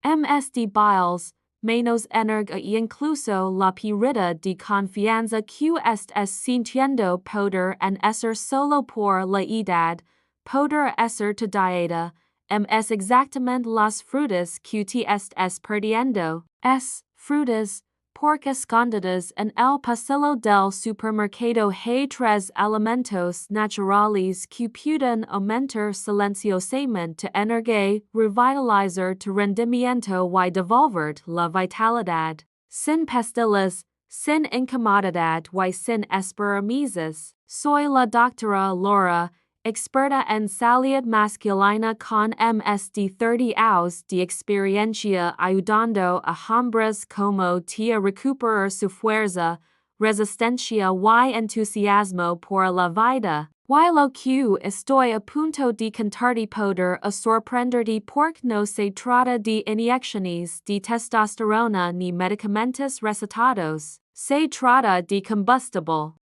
MSD biles, menos energ e incluso la pirita de confianza que estás sintiendo poder en ser solo por la edad, poder ser tu dieta, es exactamente las frutas que te estás perdiendo. Frutas, porque escondidas en el pasillo del supermercado hay tres alimentos naturales que pueden aumentar silenciosamente tu energía, revitalizar tu rendimiento y devolver la vitalidad. Sin pastillas, sin incomodidad y sin esperanzas. Soy la doctora Laura, experta en salud masculina con más de 30 años de experiencia ayudando a hombres como te a recuperar su fuerza, resistencia y entusiasmo por la vida. Y lo que estoy a punto de contarte poder a sorprenderte porque no se trata de inyecciones de testosterona ni medicamentos recetados. Se trata de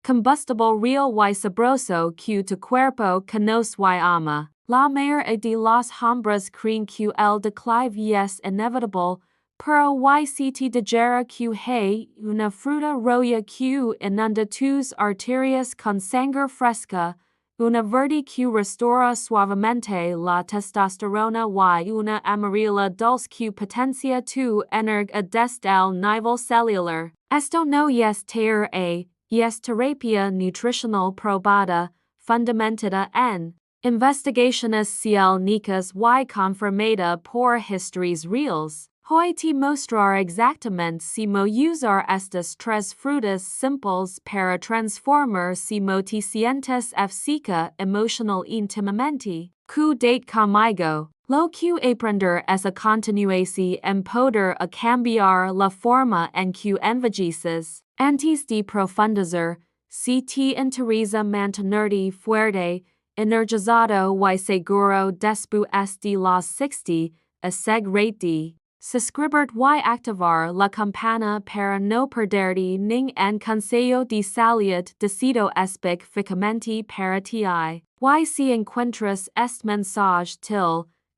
combustible real y sabroso que tu cuerpo conoce y ama. La mayoría de los hombres creen que el declive es inevitable, pero y si te dijera que hay una fruta roja que inunda tus arterias con sangre fresca, una verde que restaura suavemente la testosterona y una amarilla dulce que potencia tu energía desde el nivel celular. Esto no es teoría. Es terapia nutricional probada, fundamentada en investigaciones científicas y confirmada por historias reales. Hoy te mostrar exactamente cómo usar estas tres frutas simples para transformar cómo te sientes física emocional íntimamente. Quédate conmigo. Lo que aprender es a continuación en poder a cambiar la forma en que envejeces. Antes de profundizar, si te interesa mantenerte fuerte, energizado y seguro después de los 60, asegúrate suscribirte y activar la campana para no perderte ningún consejo de salud decido específicamente para ti. Y si encuentras este mensaje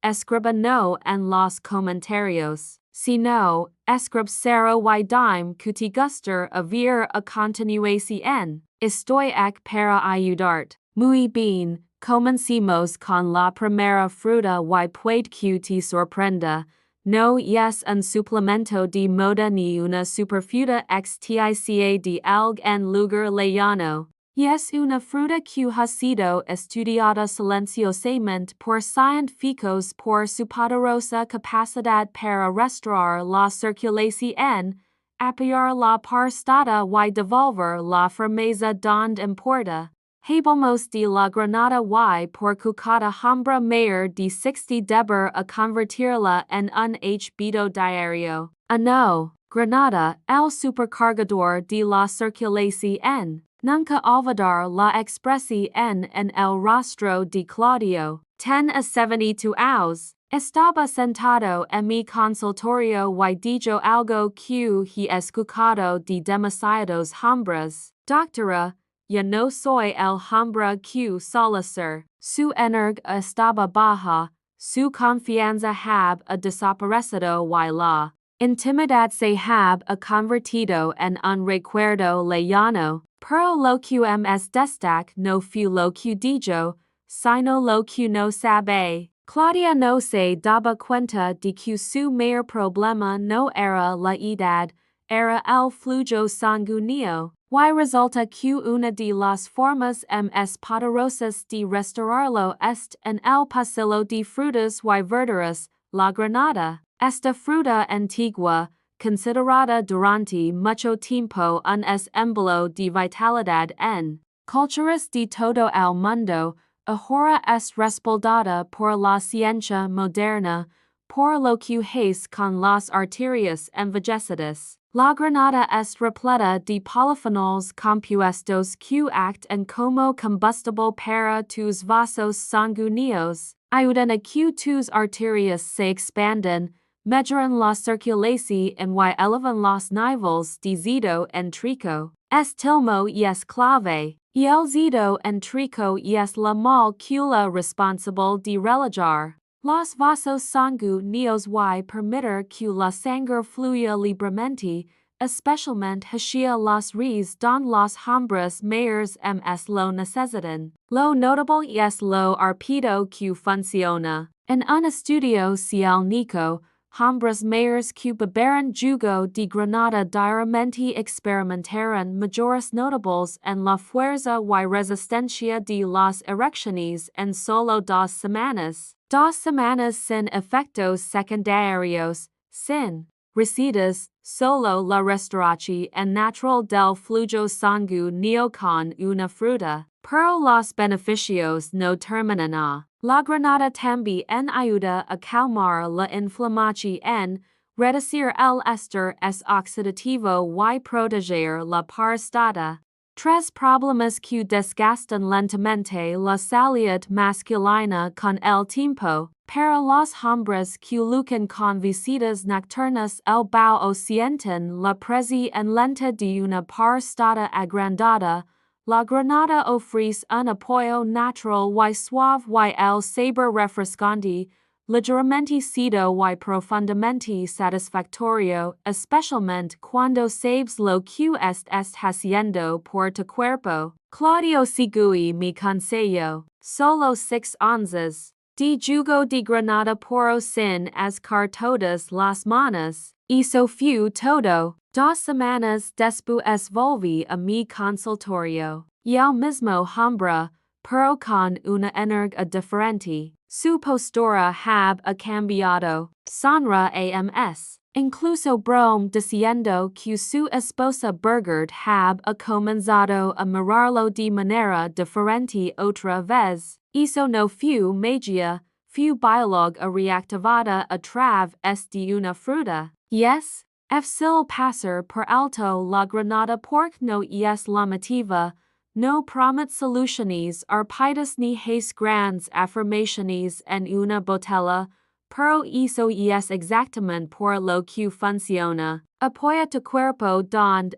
escríbenos en los comentarios. Si no, escribe 0 y dime que te gusta ver a continuación. Estoy aquí para ayudarte. Muy bien, comencemos con la primera fruta y puede que te sorprenda. No es un suplemento de moda ni una superfruta extica de algún lugar lejano. Es una fruta que ha sido estudiada silenciosamente por científicos por su poderosa capacidad para restaurar la circulación, apoyar la prostada y devolver la firmeza donde importa. Hablamos de la granada y porque cada hombre mayor de 60 debe a convertirla en un hábito diario. No, granada, el supercargador de la circulación. Nunca olvidar la expresión en el rostro de Claudio. Ten a 72 años. Estaba sentado en mi consultorio y dijo algo que he escuchado de demasiados hombres. Doctora, yo no soy el hombre que suele ser. Su energía estaba baja, su confianza había desaparecido y la intimidad se había convertido en un recuerdo lejano. Pero lo que es destac no fue lo que dijo, sino lo que no sabe. Claudia no se daba cuenta de que su mayor problema no era la edad, era el flujo sanguíneo. Y resulta que una de las formas más poderosas de restaurarlo es en el pasillo de frutas y verduras, la granada. Esta fruta antigua, considerada durante mucho tiempo un símbolo de vitalidad en culturas de todo el mundo, ahora es respaldada por la ciencia moderna, por lo que hace con las arterias envejecidas. La granada es repleta de polifenols compuestos que actúan como combustible para tus vasos sanguíneos, ayudan a que tus arterias se expandan, mejoran la circulación y elevan los niveles de ácido nítrico. Es tilmo y es clave, y el ácido nítrico es la molécula responsable de relajar Los vasos sanguíneos y permitir que la sangre fluya libremente, especialmente hacia las redes donde los hombres mayores más lo necesitan. Lo notable es lo rápido que funciona. En un estudio científico, hombres mayores que bebieron jugo de granada diariamente experimentaron mayores notables en la fuerza y resistencia de las erecciones en solo 2 semanas. 2 semanas sin efectos secundarios, sin recetas, solo la restauración natural del flujo sanguíneo con una fruta. Pero los beneficios no terminan ahí. La granada también ayuda a calmar la inflamación, reducir el estrés oxidativo y proteger la próstata. 3 problemas que desgastan lentamente la salud masculina con el tiempo. Para los hombres que luchan con visitas nocturnas el bao sienten la presión lenta de una próstata agrandada. La granada ofrece un apoyo natural y suave y el sabor refrescante, ligeramente ácido y profundamente satisfactorio, especialmente cuando sabes lo que estás haciendo por tu cuerpo. Claudio segui mi consejo. Solo 6 onzas de jugo de granada por sin azúcar todas las mañanas. Eso fue todo. 2 semanas después volví a mi consultorio. Y el mismo hombre, pero con una energía diferente. Su postura ha cambiado. Sonra ams. Incluso brome diciendo que su esposa Birgit ha comenzado a mirarlo de manera diferente otra vez. Eso no fue magia, fue biología reactivada a través de una fruta. Yes, fácil pasar por alto la granada porque no es llamativa, no promete soluciones rápidas ni hace grandes afirmaciones en una botella, pero eso es exactamente por lo que funciona. Apoya tu cuerpo donde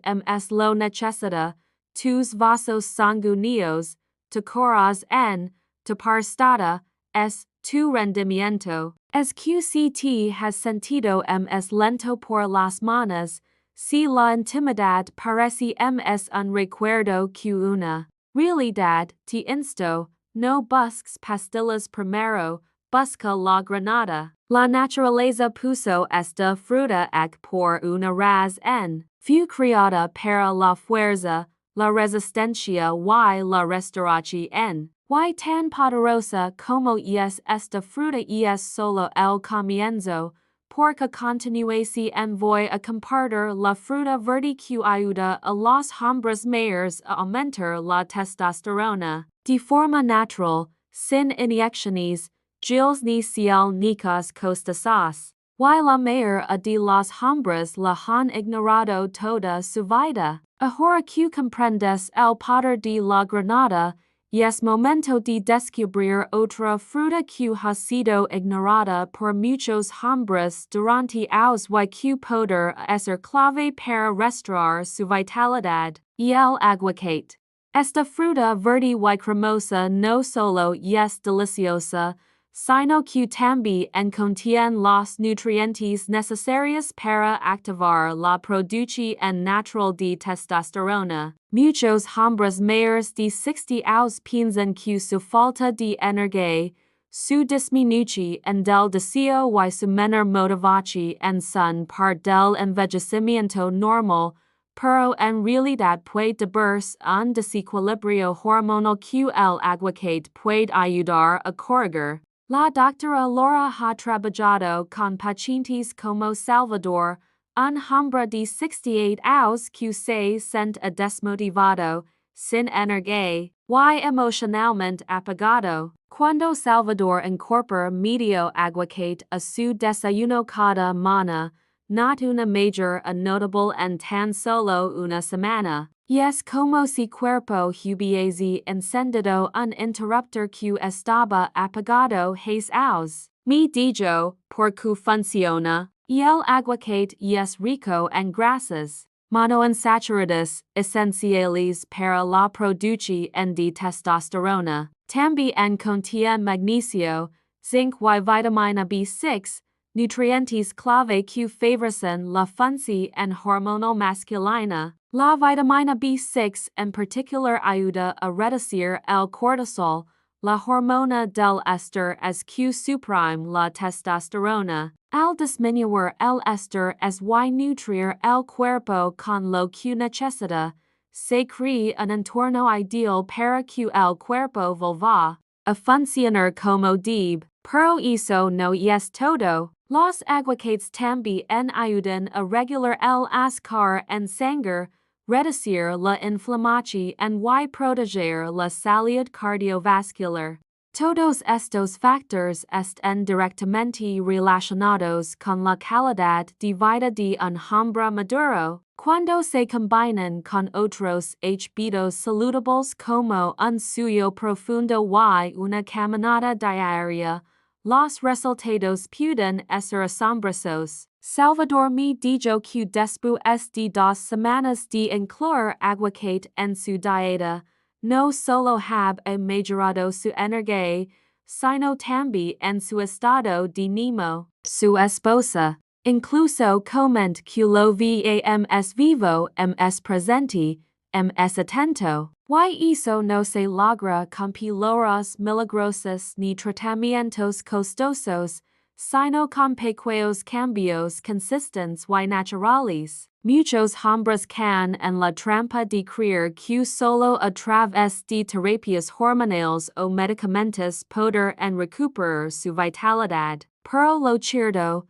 lo necesita, tus vasos sanguíneos, tu corazón, tu próstata, es tu rendimiento. Es que si te has sentido lento por las manos, si la intimidad parece un recuerdo que una realidad, te insto, no busques pastillas primero, busca la granada. La naturaleza puso esta fruta por una razón. Fue creada para la fuerza, la resistencia y la restauración. Y tan poderosa como es esta fruta es solo el comienzo, porque continuación voy a compartir la fruta verde que ayuda a los hombres mayores a aumentar la testosterona, de forma natural, sin inyecciones, gels ni cielnicas costosas. Y la mayoría de los hombres la han ignorado toda su vida. Ahora que comprendes el poder de la granada, es momento de descubrir otra fruta que ha sido ignorada por muchos hombres durante años y que puede ser clave para restaurar su vitalidad, y el aguacate. Esta fruta verde y cremosa no solo es deliciosa, sino que también contiene los nutrientes necesarios para activar la producción natural de testosterona. Muchos hombres mayores de 60 años piensan que su falta de energía, su disminución del deseo y su menor motivación son parte del envejecimiento normal, pero en realidad puede deberse a un desequilibrio hormonal que el aguacate puede ayudar a corregir. La doctora Laura ha trabajado con pacientes como Salvador, un hombre de 68 años que se siente desmotivado, sin energía, y emocionalmente apagado. Cuando Salvador incorpora medio aguacate a su desayuno cada mañana, not una major a notable en tan solo una semana. Es como si cuerpo hubiese encendido un interruptor que estaba apagado hace años. Me dijo, porque funciona, y el aguacate es rico en grasas monounsaturadas, esenciales para la producción de testosterona. También contiene magnesio, zinc y vitamina B6, nutrientes clave que favorecen la función and hormonal masculina. La vitamina B6 en particular ayuda a reducir el cortisol, la hormona del éster es que suprime la testosterona. Al disminuir el éster es y nutrir el cuerpo con lo que necesita, se crea un entorno ideal para que el cuerpo vuelva a funcionar como debe, pero eso no es todo. Los aguacates también ayudan a regular el azúcar en sangre, reducir la inflamación y proteger la salud cardiovascular. Todos estos factores están directamente relacionados con la calidad de vida de un hombre maduro. Cuando se combinan con otros hábitos saludables como un sueño profundo y una caminata diaria, los resultados pueden ser asombrosos. Salvador me dijo que después de 2 semanas de incluir aguacate en su dieta, no solo había mejorado su energía, sino también en su estado de ánimo. Su esposa incluso comenta que lo vemos vivo, es presente, es atento. Y eso no se logra con píldoras milagrosas ni tratamientos costosos, sino con pequeños cambios consistentes y naturales. Muchos hombres caen en la trampa de creer que solo a través de terapias hormonales o medicamentos pueden recuperar su vitalidad. Pero lo cierto,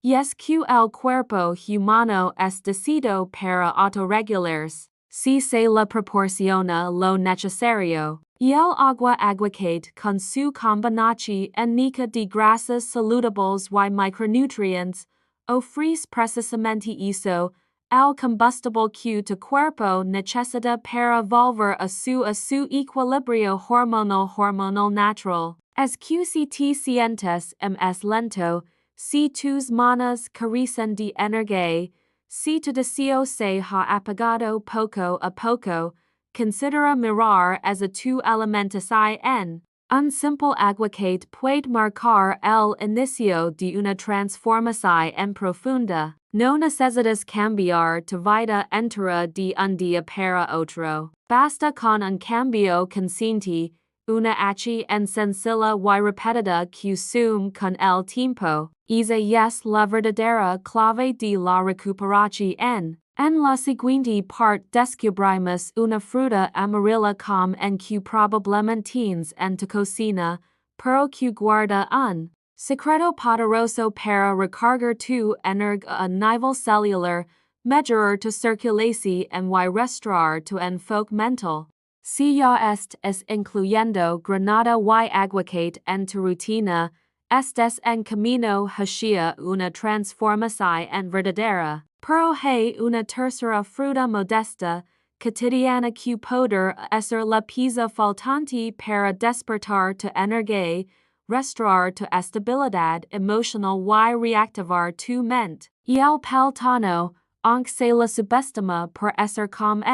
es que el cuerpo humano es decidido para autorregularse, si se le proporciona lo necesario. Y el aguacate con su combinación única de grasas saludables y micronutrientes, ofrece precisamente eso, el combustible que tu cuerpo necesita para volver a su equilibrio hormonal natural. Es que si te sientes más lento, si tus manos carecen de energía, si tu deseo se ha apagado poco a poco, considera mirar a tu alimentación. Un simple aguacate puede marcar el inicio de una transformación profunda. No necesitas cambiar tu vida entera de un día para otro. Basta con un cambio consciente, una acción sencilla y repetida que suma con el tiempo. Esa es la verdadera clave de la recuperación. En la siguiente parte descubrimos una fruta amarilla como en que probablemente tienes en tu cocina, pero que guarda un secreto poderoso para recargar tu energía a nivel celular, mejorar tu circulación y restaurar tu enfoque mental. Si ya estás incluyendo granada y aguacate en tu rutina, estás en camino hacia una transformación verdadera. Pero hay una tercera fruta modesta, cotidiana que puede ser la pieza faltante para despertar tu energía, restaurar tu estabilidad emocional y reactivar tu mente. Y el plátano, aunque se le subestima por ser como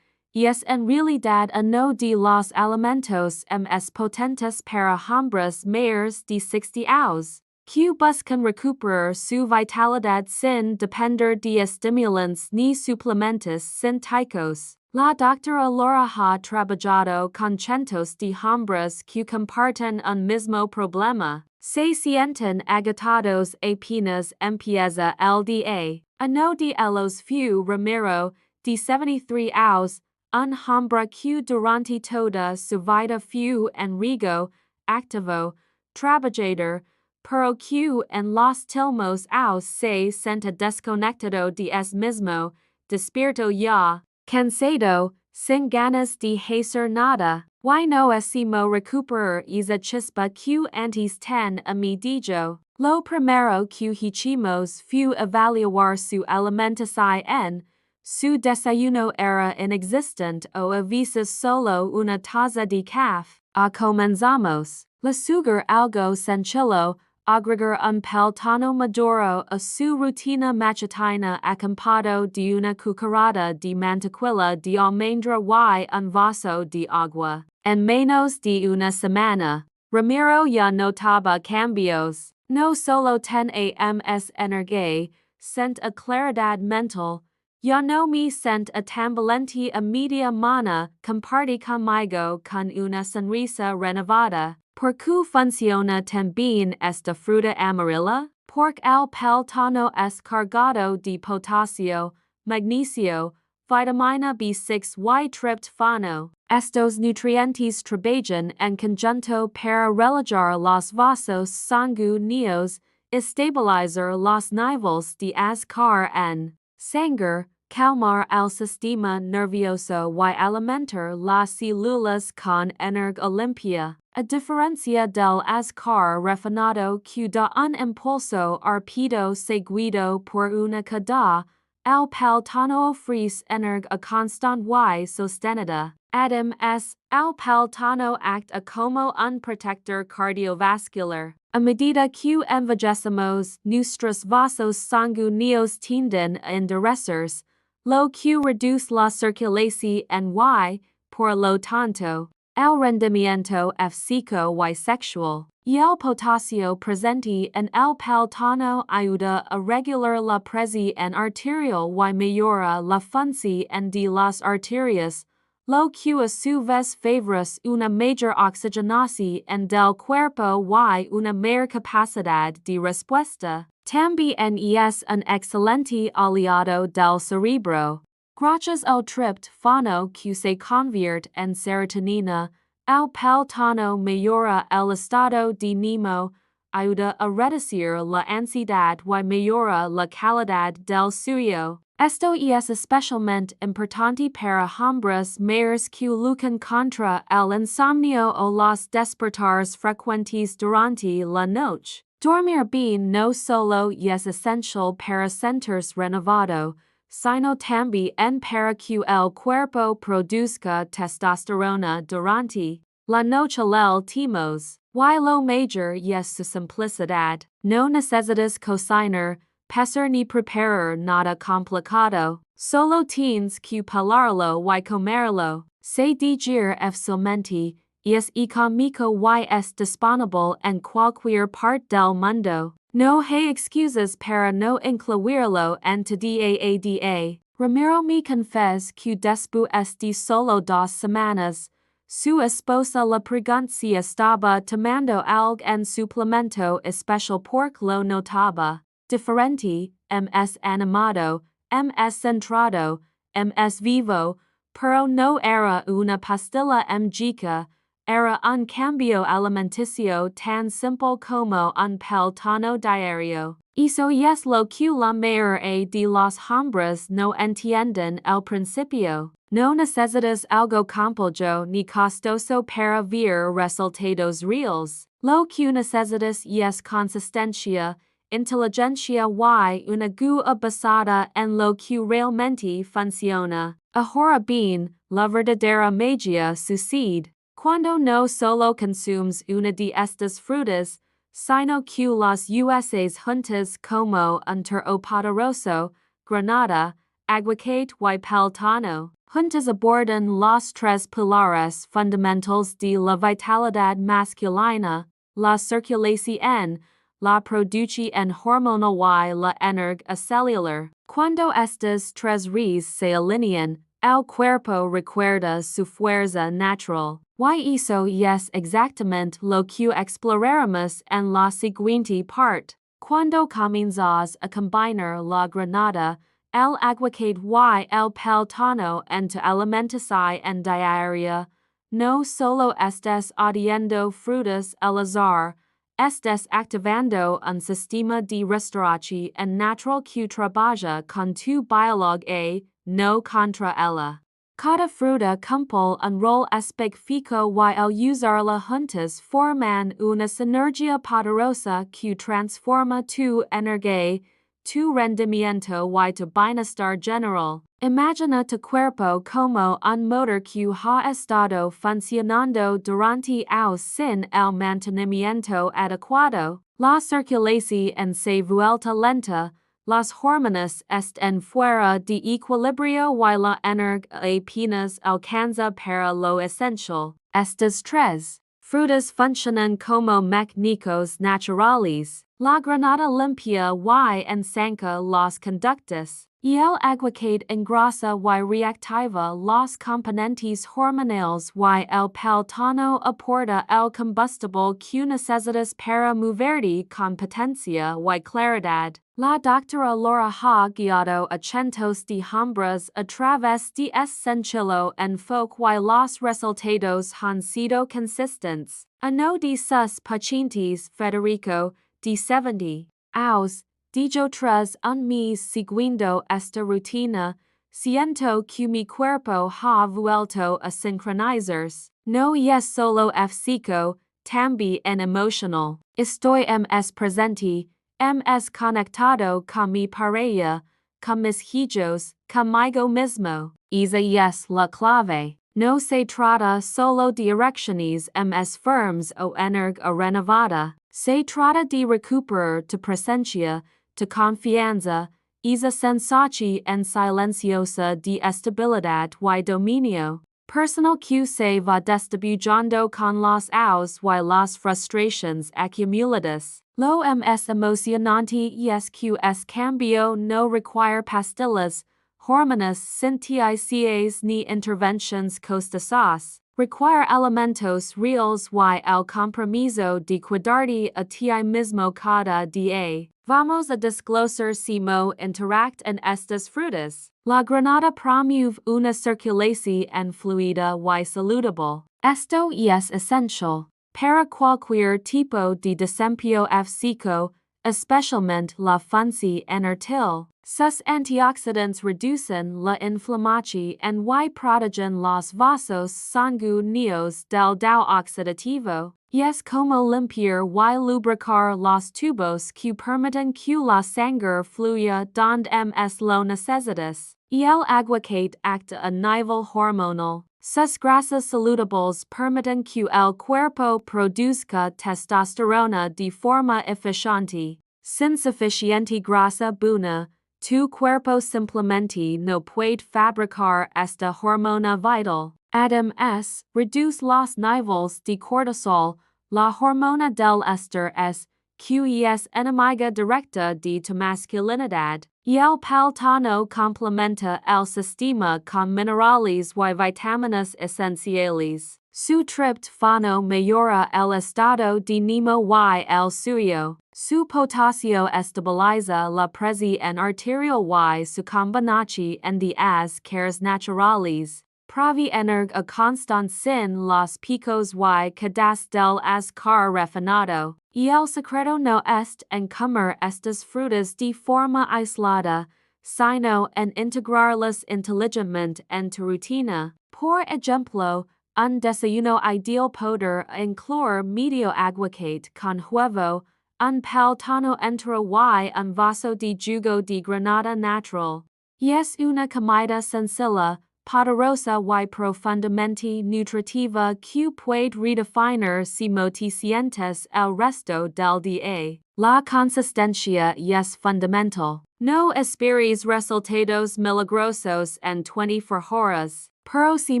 es en realidad uno de los alimentos más potentes para hombres mayores de 60 años, que buscan recuperar su vitalidad sin depender de estimulantes ni suplementos sintéticos. La doctora Laura ha trabajado con cientos de hombres que comparten un mismo problema. Se sienten agotados apenas empieza el día. Uno de ellos fue Ramiro, de 73 años, un hombre que durante toda su vida fue enrigo, activo, trabajador, pero que en los últimos años se siente desconectado de es mismo, despierto ya, cansado, sin ganas de hacer nada. Y no hacemos recuperar esa chispa que antes ten a mi dijo. Lo primero que hicimos fue evaluar su alimentación. Su desayuno era inexistente o a veces solo una taza de café. Comenzamos. La sugar algo sencillo, agregar un plátano maduro a su rutina matutina acompañado de una cucharada de mantequilla de almendra y un vaso de agua. En menos de una semana, Ramiro ya notaba cambios. No solo ten ams energía, sent a claridad mental. Ya no me sent a tambalencia a media mana, comparte conmigo con una sonrisa renovada. ¿Por qué funciona también esta fruta amarilla? Porque el plátano es cargado de potasio, magnesio, vitamina B6 y tryptofano. Estos nutrientes trabajan en conjunto para relajar los vasos sanguíneos, estabilizar los niveles de azúcar en sangre, calmar el sistema nervioso y alimentar las células con energía limpia. A diferencia del azúcar refinado que da un impulso rápido seguido por una caída, el plátano ofrece energía constante y sostenida. Además, el plátano actúa como un protector cardiovascular. A medida que envejecemos, nuestros vasos sanguíneos tienden a endurecerse, lo que reduce la circulación y, por lo tanto, el rendimiento físico y sexual. Y el potasio presente en el plátano ayuda a regular la presión arterial y mejora la función de las arterias, lo que a su vez favorece una mayor oxigenación del cuerpo y una mayor capacidad de respuesta. También es un excelente aliado del cerebro. Gracias al tryptofano que se convierte en serotonina, el plátano mejora el estado de ánimo, ayuda a reducir la ansiedad y mejora la calidad del sueño. Esto es especialmente importante para hombres mayores que luchan contra el insomnio o los despertares frecuentes durante la noche. Dormir bien no solo es esencial para sentirse renovado, sino también para que el cuerpo produzca testosterona durante la noche. El timos, y lo mayor es su simplicidad. No necesitas cocinar, pesar ni preparar nada complicado. Solo tienes que pelarlo y comerlo. Se digiere fácilmente, es económico y es disponible en cualquier parte del mundo. No hay excusas para no incluirlo en tu día. Ramiro me confes que después de solo 2 semanas, su esposa le preguntó si estaba tomando algo en suplemento especial porque lo notaba diferente, más animado, más centrado, más vivo, pero no era una pastilla mágica. Era un cambio alimenticio tan simple como un plátano diario. Eso es lo que la mayoría de los hombres no entienden al principio. No necesitas algo complejo ni costoso para ver resultados reales. Lo que necesitas es consistencia, inteligencia y una guía basada en lo que realmente funciona. Ahora bien, la verdadera magia sucede cuando no solo consumes una de estas frutas, sino que las usas juntas como un poderoso, granada, aguacate y plátano. Juntas abordan los 3 pilares fundamentals de la vitalidad masculina, la circulación, la producción hormonal y la energía celular. Cuando estas 3 redes se alinean, el cuerpo recuerda su fuerza natural. Y eso es exactamente lo que exploraremos en la siguiente parte. Cuando comienzas a combinar la granada, el aguacate y el plátano en tu alimentación diaria, no solo estás añadiendo frutas al azar, estás activando un sistema de restauración natural que trabaja con tu biología, no contra ella. Cada fruta cumple un rol específico y al usarla juntas forman una sinergia poderosa que transforma tu energía, tu rendimiento y tu bienestar general. Imagina tu cuerpo como un motor que ha estado funcionando durante años sin el mantenimiento adecuado. La circulación se vuelta lenta, las hormonas están fuera de equilibrio y la energía apenas alcanza para lo esencial. Estas 3 Frutas funcionan como mecánicos naturales. La granada limpia y ensancha los conductos. Y el aguacate engrasa y reactiva los componentes hormonales y el plátano aporta el combustible que necesitas para moverte con potencia y claridad. La doctora Laura ha guiado a cientos de hombres a través de sencillo enfoque y los resultados han sido consistentes. Uno de sus pacientes, Federico, de 70 años, dijo tras un mes siguiendo esta rutina, siento que mi cuerpo ha vuelto a sincronizarse. No es solo físico, también emocional. Estoy más presente, más conectado con mi pareja, con mis hijos, conmigo mismo. Esa es la clave. No se trata solo de erecciones más firmes o energía renovada. Se trata de recuperar tu presencia, tu confianza, esa sensación silenciosa de estabilidad y dominio. Personal que se va distribuyendo con los años y las frustraciones acumuladas. Lo más emocionante es que es cambio no require pastillas, hormonas sintéticas ni intervenciones costosas. Require elementos reales y el compromiso de cuidarte a ti mismo cada día. Vamos a desglosar cómo interact en estas frutas. La granada promueve una circulación fluida y saludable. Esto es esencial para cualquier tipo de desempeño físico, especialmente la función energética. Sus antioxidantes reducen la inflamación y protegen los vasos sanguíneos del daño oxidativo. Es como limpiar y lubricar los tubos que permiten que la sangre fluya donde más lo necesitas. Y el aguacate acta a nivel hormonal. Sus grasas saludables permiten que el cuerpo produzca testosterona de forma eficiente. Sin suficiente grasa buena, tu cuerpo simplemente no puede fabricar esta hormona vital. Además, reduce los niveles de cortisol, la hormona del estrés, que es enemiga directa de tu masculinidad. Y el plátano complementa el sistema con minerales y vitaminas esenciales. Su triptófano mejora el estado de ánimo y el sueño. Su potasio estabiliza la presión arterial y su combinación de azúcares naturales proviene a constant sin los picos y quedas del azúcar refinado. Y el secreto no es en comer estas frutas de forma aislada, sino en integrarlas inteligentemente en tu rutina. Por ejemplo, un desayuno ideal podrá incluir medio aguacate con huevo, un plátano entero y un vaso de jugo de granada natural. Es una comida sencilla, poderosa y profundamente nutritiva que puede redefinir cómo te sientes el resto del día. La consistencia es fundamental. No esperes resultados milagrosos en 24 horas, pero si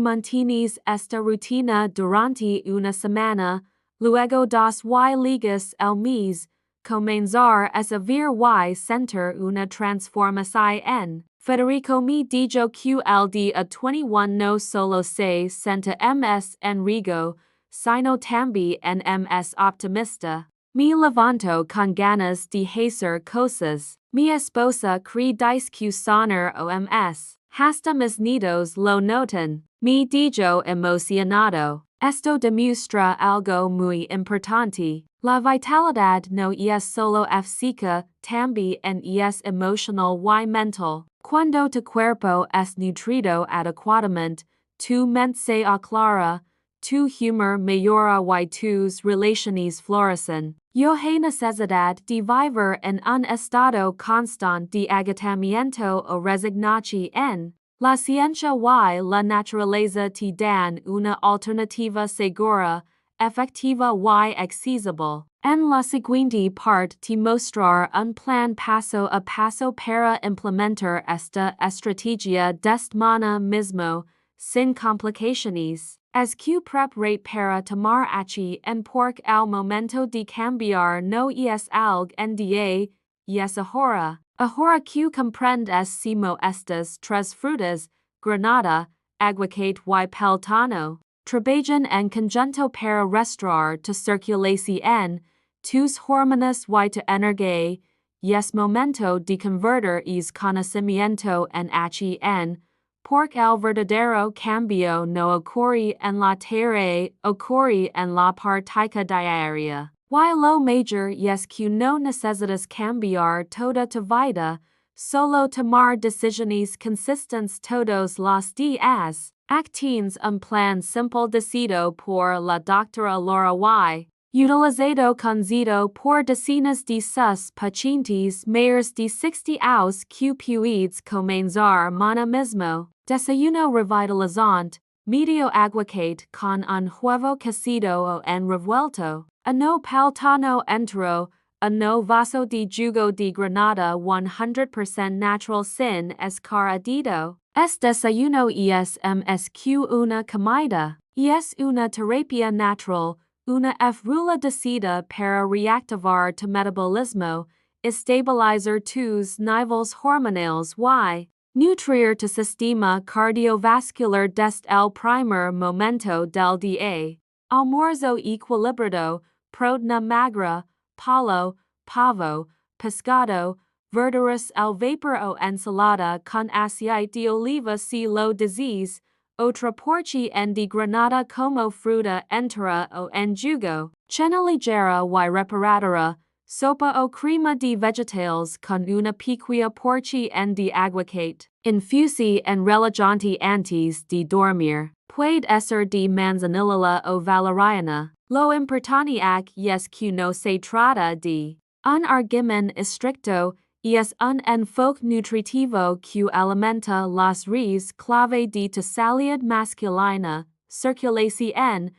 mantienes esta rutina durante una semana, luego 2 ligas al mes, comenzar a ver y sentir una transformación. Federico me dijo que el día 21 no solo se siente ms enrigo, sino también ms optimista. Me levanto con ganas de hacer cosas. Mi esposa cree que sonar oms. Hasta mis nidos lo notan. Me dijo emocionado. Esto demuestra algo muy importante. La vitalidad no es solo física, también es emocional y mental. Cuando tu cuerpo es nutrido adecuadamente, tu mente se aclara, tu humor mejora y tus relaciones florecen. Yo he necesidad de vivir en un estado constante de agotamiento o resignación. La ciencia y la naturaleza te dan una alternativa segura, efectiva y accesible. En la siguiente parte te mostrar un plan paso a paso para implementar esta estrategia desta manera mismo, sin complicaciones. As que prep rate para tomar achi en pork al momento de cambiar no es algo nda, es ahora. Ahora que comprendes simo estas tres frutas, granada, aguacate y plátano, trabajan en conjunto para restaurar tu circulación, tus hormonas y tu energía, es momento de convertir es conocimiento en acción. Porque el verdadero cambio no ocurre en la tierra, ocurre en la práctica diaria. Y lo mayor es que no necesitas cambiar toda tu vida, solo tomar decisiones consistentes todos los días. Tienes un plan simple decidido por la doctora Laura Y. Utilizado conocido por decenas de sus pacientes mayores de 60 años que puedes comenzar mañana mismo. Desayuno revitalizante, medio aguacate con un huevo cocido o en revuelto, no plátano entero, no vaso de jugo de granada 100% natural sin escaradito. Desayuno es que una comida, es una terapia natural, una frula decida para reactivar tu metabolismo, estabilizar tus niveles hormonales y nutrir tu sistema cardiovascular desde el primer momento del día. Almuerzo equilibrado, proteína magra, pavo, pescado, verduras al vapor o ensalada con aceite de oliva si lo deseas, otra porción de granada como fruta entera o en jugo, cena ligera y reparadora, sopa o crema de vegetales con una pequeña porción de aguacate, infuse en relajante antes de dormir, puede ser de manzanilla o valeriana. Lo importante es que no se trata de un régimen estricto, es un enfoque nutritivo que alimenta las raíces clave de tu salud masculina, circulación,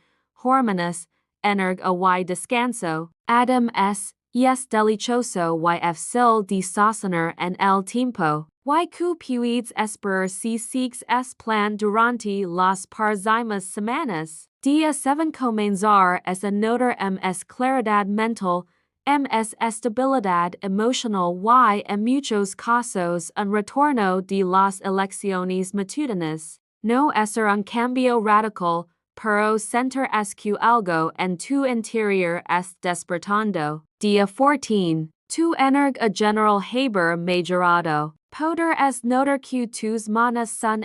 hormonas, energía y descanso. Además, es delicioso y fácil de sostener en el tiempo. Y que puedes esperar si sigues es plan durante las próximas semanas. Día 7 comenzar es notar claridad mental, estabilidad emocional y en muchos casos un retorno de las elecciones matutinas. No es un cambio radical, pero sentir es que algo en tu interior es despertando. Día 14. Tu energía general haber mejorado. Poder es notar que tus manos son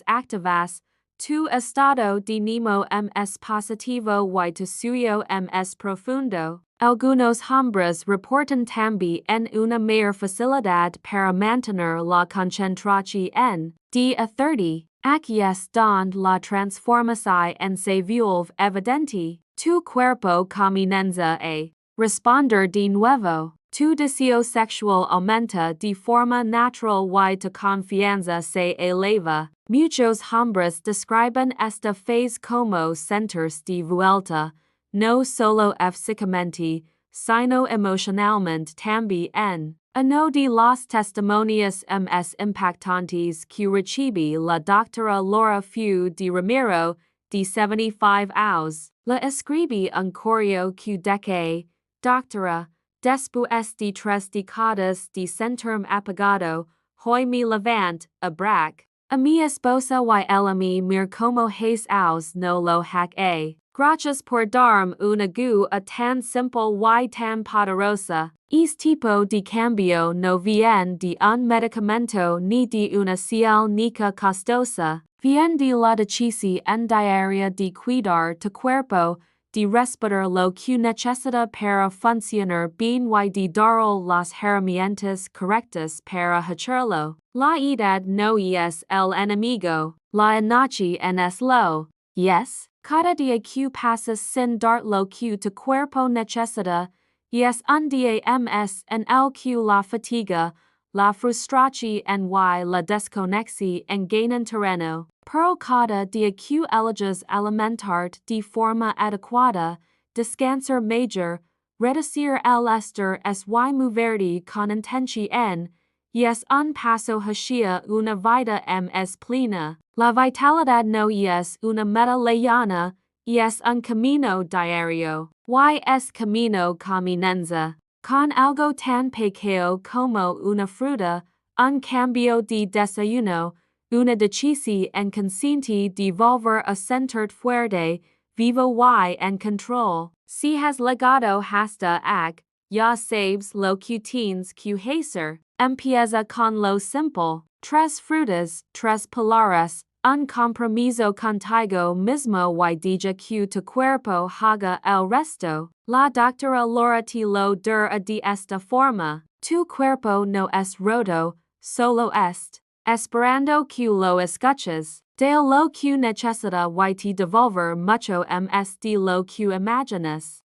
activas, tu estado de ánimo es positivo y tu sueño es profundo. Algunos hombres reportan también una mayor facilidad para mantener la concentración. Día 30. Aquí es donde la transformación se vuelve evidente. Tu cuerpo comienza a responder de nuevo. Tu deseo sexual aumenta de forma natural y tu confianza se eleva. Muchos hombres describen esta fase como sentirse de vuelta, no solo físicamente, sino emocionalmente también. Uno de los testimonios impactantes que recibí la doctora Laura Fu de Ramiro, de 75 años, la escribí un correo que dije, doctora, después de 3 décadas de sentirme apagado, hoy me levanto, abrazo a mi esposa y ella mir como aos no lo hack. Gracias por darme una guía tan simple y tan poderosa. Tipo de cambio no viene de un medicamento ni de una clínica costosa. Viene de la decisión en diaria de cuidar tu cuerpo, de respetar lo que necesita para funcionar bien y de dar las herramientas correctas para hacerlo. La edad no es el enemigo, la imagen es lo. Yes, cada día que pasas sin dar lo que tu cuerpo necesita, es un día más en el que la fatiga, la frustración y la desconexión ganan terreno. Pero cada día que eliges alimentarte de forma adecuada, descansar mejor, reducir el estrés y moverte con intención, es un paso hacia una vida más plena. La vitalidad no es una meta lejana, es un camino diario. Es camino caminanza. Con algo tan pequeño como una fruta, un cambio de desayuno, una decisión en consciente de volver a sentir fuerte, vivo y en control. Si has legado hasta aquí, ya sabes lo que tienes que hacer. Empieza con lo simple. 3 frutas, 3 palabras, un compromiso contigo mismo y deja que tu cuerpo haga el resto. La doctora Laura te lo dirá de esta forma. Tu cuerpo no es roto, solo esperando que lo escuches. De lo que necesita y te devolver mucho más de lo que imaginas.